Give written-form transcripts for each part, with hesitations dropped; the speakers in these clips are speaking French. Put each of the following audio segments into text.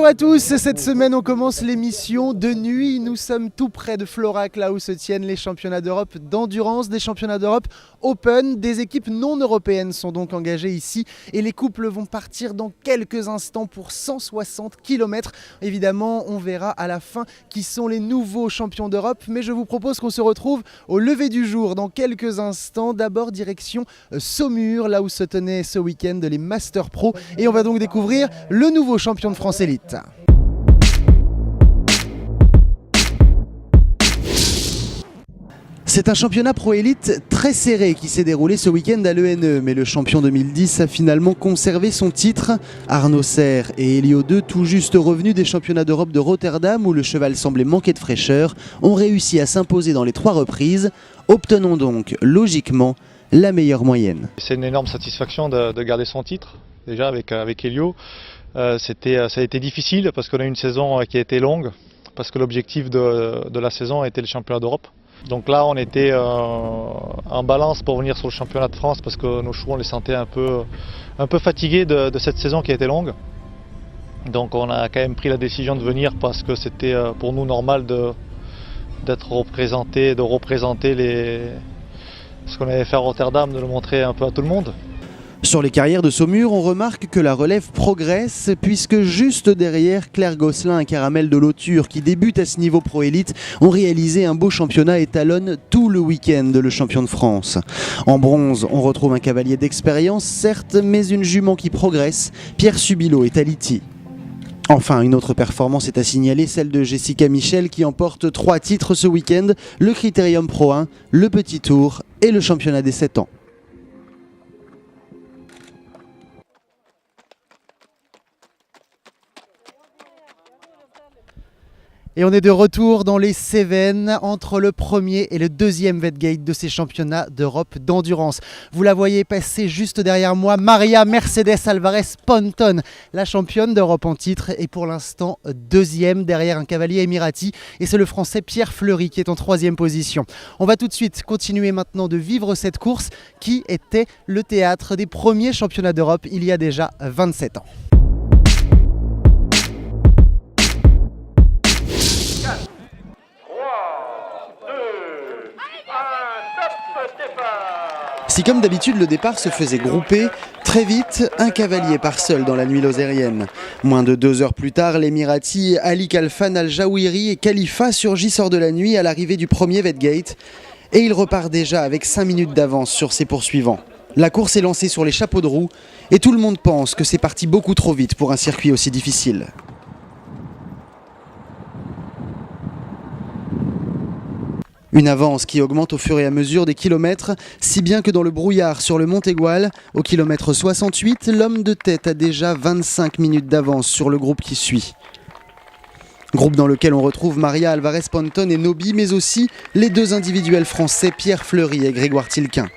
Bonjour à tous, cette semaine on commence l'émission de nuit. Nous sommes tout près de Florac, là où se tiennent les championnats d'Europe d'endurance, des championnats d'Europe Open. Des équipes non européennes sont donc engagées ici et les couples vont partir dans quelques instants pour 160 km. Évidemment, on verra à la fin qui sont les nouveaux champions d'Europe, mais je vous propose qu'on se retrouve au lever du jour dans quelques instants. D'abord direction Saumur, là où se tenaient ce week-end les Master Pro, et on va donc découvrir le nouveau champion de France élite. C'est un championnat pro élite très serré qui s'est déroulé ce week-end à l'ENE, mais le champion 2010 a finalement conservé son titre. Arnaud Serre et Elio II, tout juste revenus des championnats d'Europe de Rotterdam où le cheval semblait manquer de fraîcheur, ont réussi à s'imposer dans les 3 reprises, obtenant donc logiquement la meilleure moyenne. C'est une énorme satisfaction de garder son titre, déjà avec Elio. Ça a été difficile parce qu'on a eu une saison qui a été longue, parce que l'objectif de la saison était le championnat d'Europe. Donc là on était en balance pour venir sur le championnat de France parce que nos chevaux on les sentait un peu fatigués de cette saison qui a été longue. Donc on a quand même pris la décision de venir parce que c'était pour nous normal de représenter ce qu'on avait fait à Rotterdam, de le montrer un peu à tout le monde. Sur les carrières de Saumur, on remarque que la relève progresse puisque juste derrière, Claire Gosselin et Caramel de Lauture, qui débutent à ce niveau pro-élite, ont réalisé un beau championnat et talonnent tout le week-end le champion de France. En bronze, on retrouve un cavalier d'expérience, certes, mais une jument qui progresse, Pierre Subilo et Taliti. Enfin, une autre performance est à signaler, celle de Jessica Michel qui emporte 3 titres ce week-end, le Critérium Pro 1, le Petit Tour et le championnat des 7 ans. Et on est de retour dans les Cévennes entre le premier et le deuxième Vetgate de ces championnats d'Europe d'endurance. Vous la voyez passer juste derrière moi, Maria Mercedes Alvarez Ponton, la championne d'Europe en titre, est pour l'instant deuxième derrière un cavalier émirati. Et c'est le français Pierre Fleury qui est en 3e position. On va tout de suite continuer maintenant de vivre cette course qui était le théâtre des premiers championnats d'Europe il y a déjà 27 ans. Si comme d'habitude le départ se faisait grouper, très vite, un cavalier part seul dans la nuit lozérienne. Moins de 2 heures plus tard, l'Émirati Ali Khalfan Al-Jawiri et Khalifa surgissent hors de la nuit à l'arrivée du premier Vetgate et il repart déjà avec 5 minutes d'avance sur ses poursuivants. La course est lancée sur les chapeaux de roue et tout le monde pense que c'est parti beaucoup trop vite pour un circuit aussi difficile. Une avance qui augmente au fur et à mesure des kilomètres, si bien que dans le brouillard sur le Montégoal, au kilomètre 68, l'homme de tête a déjà 25 minutes d'avance sur le groupe qui suit. Groupe dans lequel on retrouve Maria Alvarez Ponton et Nobi, mais aussi les 2 individuels français Pierre Fleury et Grégoire Tilquin.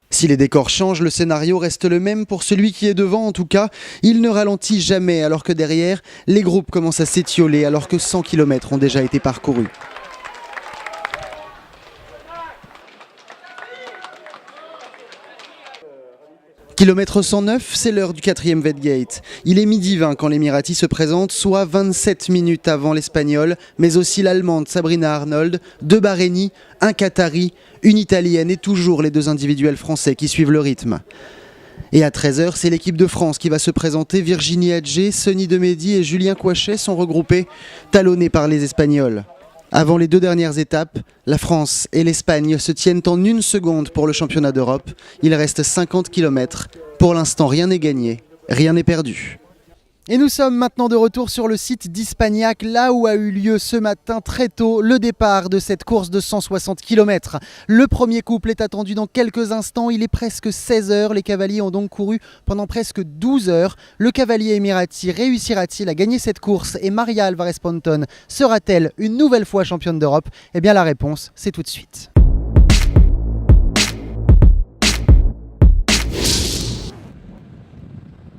Si les décors changent, le scénario reste le même pour celui qui est devant en tout cas. Il ne ralentit jamais alors que derrière, les groupes commencent à s'étioler alors que 100 km ont déjà été parcourus. Kilomètre 109, c'est l'heure du 4e Vetgate. Il est 12h20 quand l'Émirati se présente, soit 27 minutes avant l'Espagnol, mais aussi l'Allemande Sabrina Arnold, 2 Bahreïnis, un Qatari, une Italienne et toujours les 2 individuels français qui suivent le rythme. Et à 13h, c'est l'équipe de France qui va se présenter. Virginie Adjé, Sonny Demedy et Julien Coichet sont regroupés, talonnés par les Espagnols. Avant les 2 dernières étapes, la France et l'Espagne se tiennent en 1 seconde pour le championnat d'Europe. Il reste 50 km. Pour l'instant, rien n'est gagné, rien n'est perdu. Et nous sommes maintenant de retour sur le site d'Ispagnac, là où a eu lieu ce matin très tôt le départ de cette course de 160 km. Le premier couple est attendu dans quelques instants, il est presque 16 h. Les cavaliers ont donc couru pendant presque 12 heures. Le cavalier émirati réussira-t-il à gagner cette course et Maria Alvarez Ponton sera-t-elle une nouvelle fois championne d'Europe? Eh bien la réponse, c'est tout de suite.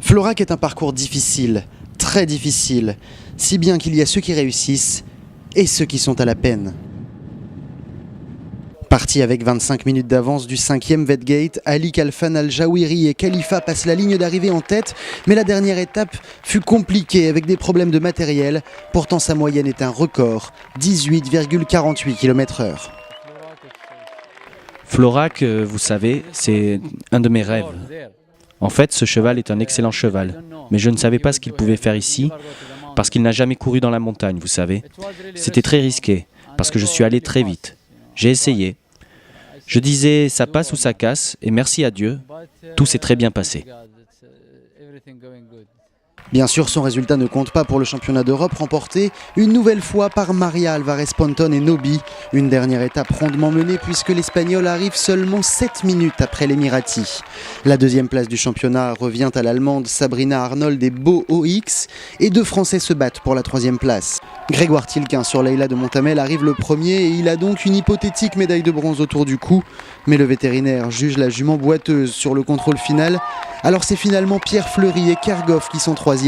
Florac est un parcours difficile, très difficile, si bien qu'il y a ceux qui réussissent et ceux qui sont à la peine. Parti avec 25 minutes d'avance du 5e Vedgate, Ali Khalfan Al-Jawiri et Khalifa passent la ligne d'arrivée en tête, mais la dernière étape fut compliquée avec des problèmes de matériel. Pourtant sa moyenne est un record, 18,48 km/h. Florac, vous savez, c'est un de mes rêves. En fait, ce cheval est un excellent cheval, mais je ne savais pas ce qu'il pouvait faire ici, parce qu'il n'a jamais couru dans la montagne, vous savez. C'était très risqué, parce que je suis allé très vite. J'ai essayé. Je disais, ça passe ou ça casse, et merci à Dieu, tout s'est très bien passé. Bien sûr, son résultat ne compte pas pour le championnat d'Europe remporté une nouvelle fois par Maria Alvarez-Ponton et Nobi. Une dernière étape rondement menée puisque l'Espagnol arrive seulement 7 minutes après l'Emirati. La deuxième place du championnat revient à l'Allemande Sabrina Arnold et Bo OX et 2 Français se battent pour la 3e place. Grégoire Tilquin sur Leila de Montamel arrive le premier et il a donc une hypothétique médaille de bronze autour du cou. Mais le vétérinaire juge la jument boiteuse sur le contrôle final. Alors c'est finalement Pierre Fleury et Kerghoff qui sont 3e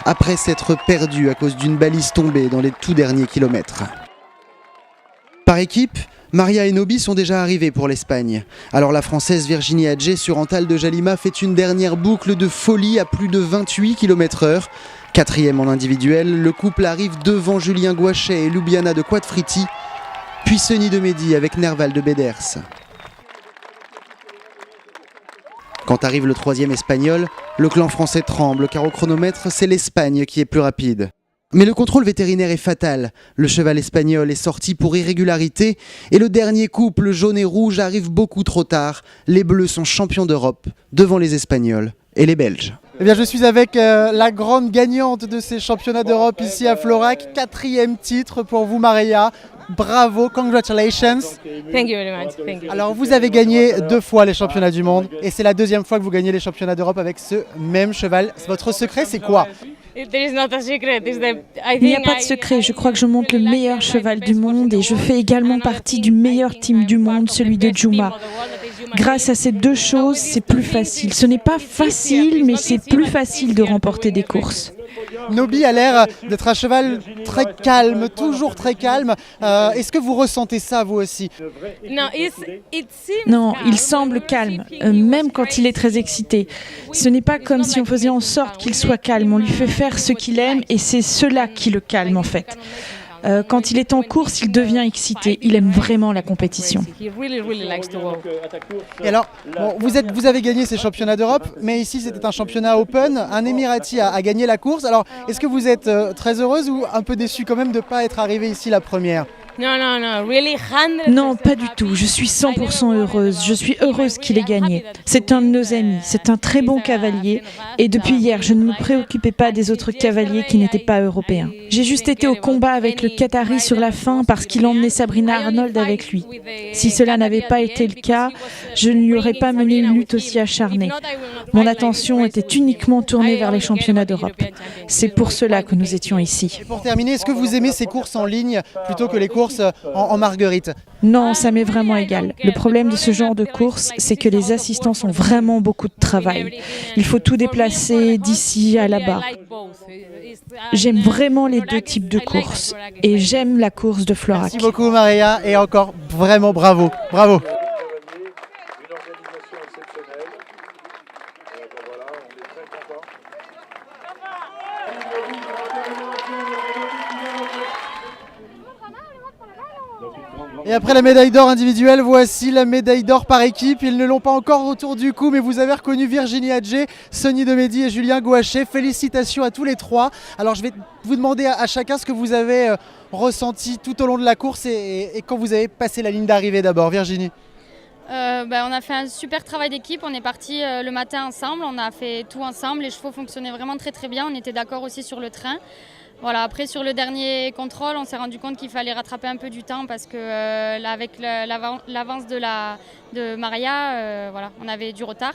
après s'être perdus à cause d'une balise tombée dans les tout derniers kilomètres. Par équipe, Maria et Nobi sont déjà arrivés pour l'Espagne. Alors la Française Virginie Adjé sur Antal de Jalima fait une dernière boucle de folie à plus de 28 km/h. 4e en individuel, le couple arrive devant Julien Gouachet et Ljubljana de Quadfriti, puis Seni de Mehdi avec Nerval de Beders. Quand arrive le 3e espagnol, le clan français tremble car au chronomètre, c'est l'Espagne qui est plus rapide. Mais le contrôle vétérinaire est fatal. Le cheval espagnol est sorti pour irrégularité et le dernier couple jaune et rouge arrive beaucoup trop tard. Les Bleus sont champions d'Europe devant les Espagnols et les Belges. Eh bien, je suis avec la grande gagnante de ces championnats d'Europe ici à Florac. 4e titre pour vous, Maria. Bravo, congratulations. Thank you very much. Thank you. Alors, vous avez gagné 2 fois les championnats du monde et c'est la 2e fois que vous gagnez les championnats d'Europe avec ce même cheval. Votre secret, c'est quoi? Il n'y a pas de secret, je crois que je monte le meilleur cheval du monde et je fais également partie du meilleur team du monde, celui de Juma. Grâce à ces 2 choses, c'est plus facile. Ce n'est pas facile, mais c'est plus facile de remporter des courses. Nobi a l'air d'être un cheval très calme, toujours très calme. Est-ce que vous ressentez ça vous aussi? Non, il semble calme, même quand il est très excité. Ce n'est pas comme si on faisait en sorte qu'il soit calme. On lui fait faire ce qu'il aime et c'est cela qui le calme en fait. Quand il est en course, il devient excité. Il aime vraiment la compétition. Et alors, bon, vous avez gagné ces championnats d'Europe, mais ici c'était un championnat open. Un Emirati a gagné la course. Alors, est-ce que vous êtes très heureuse ou un peu déçue quand même de ne pas être arrivée ici la première? Non, pas du tout. Je suis 100% heureuse. Je suis heureuse qu'il ait gagné. C'est un de nos amis. C'est un très bon cavalier. Et depuis hier, je ne me préoccupais pas des autres cavaliers qui n'étaient pas européens. J'ai juste été au combat avec le Qatari sur la fin parce qu'il emmenait Sabrina Arnold avec lui. Si cela n'avait pas été le cas, je ne lui aurais pas mené une lutte aussi acharnée. Mon attention était uniquement tournée vers les championnats d'Europe. C'est pour cela que nous étions ici. Et pour terminer, est-ce que vous aimez ces courses en ligne plutôt que les courses en marguerite? Non, ça m'est vraiment égal. Le problème de ce genre de course, c'est que les assistants ont vraiment beaucoup de travail. Il faut tout déplacer d'ici à là-bas. J'aime vraiment les 2 types de courses et j'aime la course de Florac. Merci beaucoup Maria et encore vraiment bravo. Bravo. Et après la médaille d'or individuelle, voici la médaille d'or par équipe. Ils ne l'ont pas encore autour du cou, mais vous avez reconnu Virginie Adjé, Seni de Mehdi et Julien Gouachet. Félicitations à tous les 3. Alors je vais vous demander à chacun ce que vous avez ressenti tout au long de la course et quand vous avez passé la ligne d'arrivée d'abord. Virginie. On a fait un super travail d'équipe, on est parti le matin ensemble, on a fait tout ensemble, les chevaux fonctionnaient vraiment très très bien, on était d'accord aussi sur le train. Voilà, après sur le dernier contrôle, on s'est rendu compte qu'il fallait rattraper un peu du temps parce que avec l'avance de Maria, voilà, on avait du retard.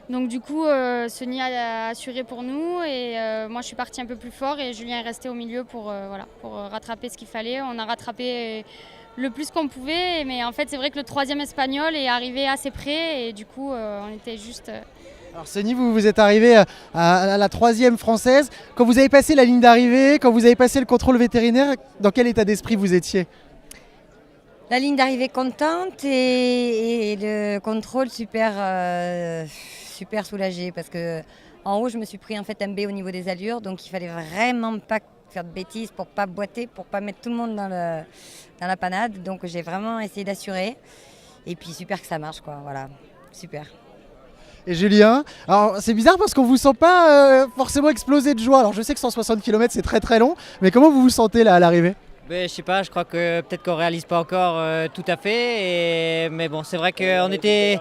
Donc du coup, Seni a assuré pour nous et moi je suis partie un peu plus fort et Julien est resté au milieu pour rattraper ce qu'il fallait. On a rattrapé le plus qu'on pouvait, mais en fait c'est vrai que le 3e espagnol est arrivé assez près et du coup on était juste... Alors Seni, vous êtes arrivé à la 3e française. Quand vous avez passé la ligne d'arrivée, quand vous avez passé le contrôle vétérinaire, dans quel état d'esprit vous étiez? La ligne d'arrivée contente et le contrôle super soulagé parce que en haut je me suis pris en fait un B au niveau des allures, donc il fallait vraiment pas faire de bêtises pour pas boiter, pour pas mettre tout le monde dans la panade. Donc j'ai vraiment essayé d'assurer et puis super que ça marche quoi, voilà, super. Et Julien, alors c'est bizarre parce qu'on vous sent pas forcément exploser de joie. Alors je sais que 160 km c'est très très long, mais comment vous vous sentez là à l'arrivée? Je sais pas, je crois que peut-être qu'on réalise pas encore tout à fait. Mais bon, c'est vrai qu'on était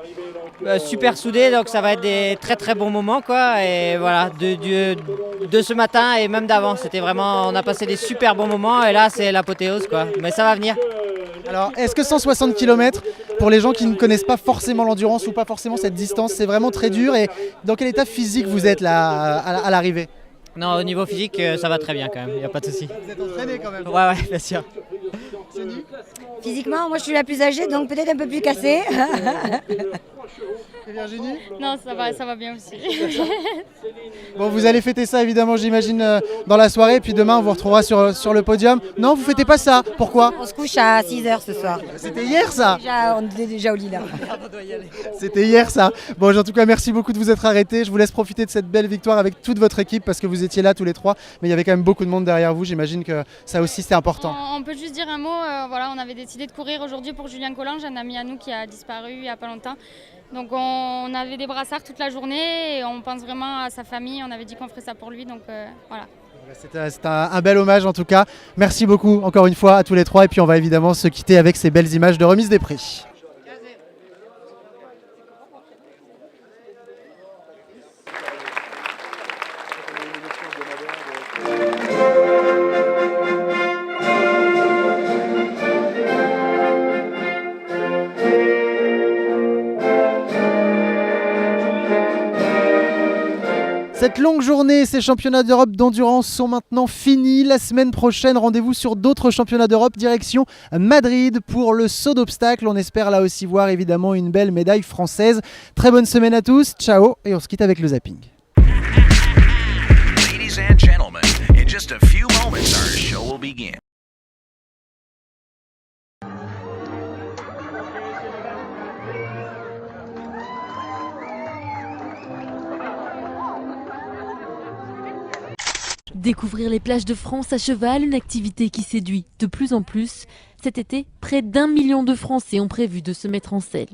super soudés, donc ça va être des très très bons moments quoi. Et voilà, de ce matin et même d'avant, c'était vraiment, on a passé des super bons moments et là c'est l'apothéose quoi. Mais ça va venir. Alors est-ce que 160 km, pour les gens qui ne connaissent pas forcément l'endurance ou pas forcément cette distance, c'est vraiment très dur? Et dans quel état physique vous êtes là à l'arrivée? Non, au niveau physique, ça va très bien quand même, il n'y a pas de souci. Vous êtes entraîné quand même? Ouais, bien sûr. Physiquement, moi je suis la plus âgée, donc peut-être un peu plus cassée. Et Virginie? Non, ça va bien aussi. Bon, vous allez fêter ça évidemment, j'imagine, dans la soirée, puis demain on vous retrouvera sur le podium. Non, vous fêtez pas ça? Pourquoi? On se couche à 6h ce soir. C'était hier ça? On est déjà au lit là. C'était hier ça. Bon, en tout cas, merci beaucoup de vous être arrêtés. Je vous laisse profiter de cette belle victoire avec toute votre équipe parce que vous étiez là tous les trois. Mais il y avait quand même beaucoup de monde derrière vous. J'imagine que ça aussi c'était important. On peut juste dire un mot. Voilà, on avait décidé de courir aujourd'hui pour Julien Collange, un ami à nous qui a disparu il n'y a pas longtemps. Donc on avait des brassards toute la journée et on pense vraiment à sa famille. On avait dit qu'on ferait ça pour lui. Donc voilà. C'est un bel hommage en tout cas. Merci beaucoup encore une fois à tous les trois. Et puis on va évidemment se quitter avec ces belles images de remise des prix. Cette longue journée, ces championnats d'Europe d'endurance sont maintenant finis. La semaine prochaine, rendez-vous sur d'autres championnats d'Europe, direction Madrid pour le saut d'obstacles. On espère là aussi voir évidemment une belle médaille française. Très bonne semaine à tous, ciao et on se quitte avec le zapping. Ladies and gentlemen, in just a few moments our show will begin. Découvrir les plages de France à cheval, une activité qui séduit de plus en plus. Cet été, près d'1 million de Français ont prévu de se mettre en selle.